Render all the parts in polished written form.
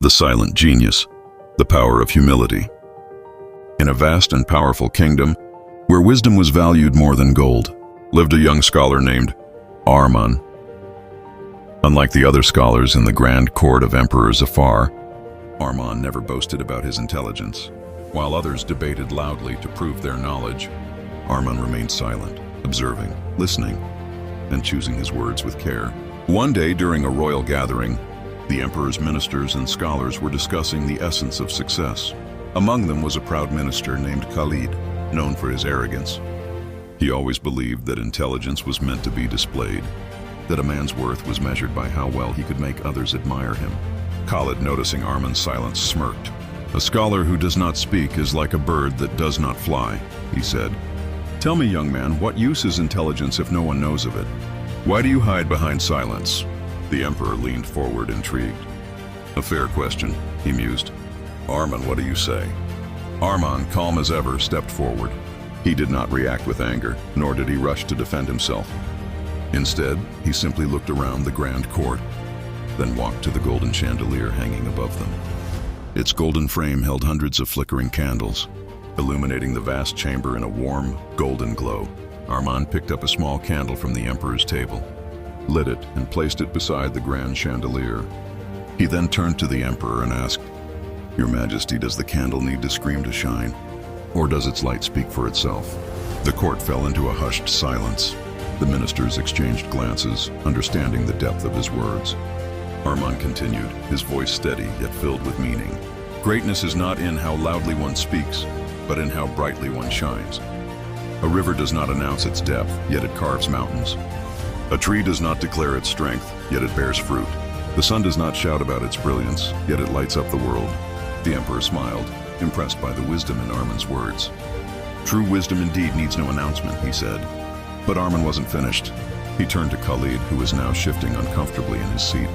The silent genius, the power of humility. In a vast and powerful kingdom, where wisdom was valued more than gold, lived a young scholar named Arman. Unlike the other scholars in the grand court of emperors afar, Arman never boasted about his intelligence. While others debated loudly to prove their knowledge, Arman remained silent, observing, listening, and choosing his words with care. One day during a royal gathering, the emperor's ministers and scholars were discussing the essence of success. Among them was a proud minister named Khalid, known for his arrogance. He always believed that intelligence was meant to be displayed, that a man's worth was measured by how well he could make others admire him. Khalid, noticing Arman's silence, smirked. "A scholar who does not speak is like a bird that does not fly," he said. "Tell me, young man, what use is intelligence if no one knows of it? Why do you hide behind silence?" The emperor leaned forward, intrigued. "A fair question," he mused. "Arman, what do you say?" Arman, calm as ever, stepped forward. He did not react with anger, nor did he rush to defend himself. Instead, he simply looked around the grand court, then walked to the golden chandelier hanging above them. Its golden frame held hundreds of flickering candles, illuminating the vast chamber in a warm, golden glow. Arman picked up a small candle from the emperor's table, lit it, and placed it beside the grand chandelier. He then turned to the emperor and asked, "Your Majesty, does the candle need to scream to shine, or does its light speak for itself?" The court fell into a hushed silence. The ministers exchanged glances, understanding the depth of his words. Arman continued, his voice steady yet filled with meaning. "Greatness is not in how loudly one speaks, but in how brightly one shines. A river does not announce its depth, yet it carves mountains. A tree does not declare its strength, yet it bears fruit. The sun does not shout about its brilliance, yet it lights up the world." The emperor smiled, impressed by the wisdom in Arman's words. "True wisdom indeed needs no announcement," he said. But Arman wasn't finished. He turned to Khalid, who was now shifting uncomfortably in his seat.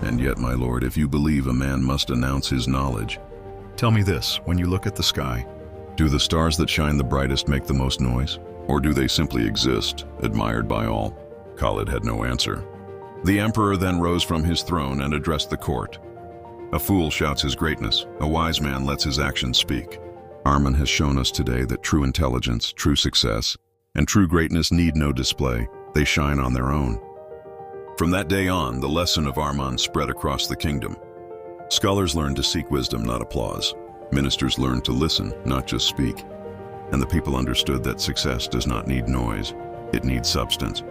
"And yet, my lord, if you believe a man must announce his knowledge, tell me this, when you look at the sky, do the stars that shine the brightest make the most noise? Or do they simply exist, admired by all?" Khalid had no answer. The emperor then rose from his throne and addressed the court. "A fool shouts his greatness, a wise man lets his actions speak. Arman has shown us today that true intelligence, true success, and true greatness need no display. They shine on their own." From that day on, the lesson of Arman spread across the kingdom. Scholars learned to seek wisdom, not applause. Ministers learned to listen, not just speak. And the people understood that success does not need noise, it needs substance.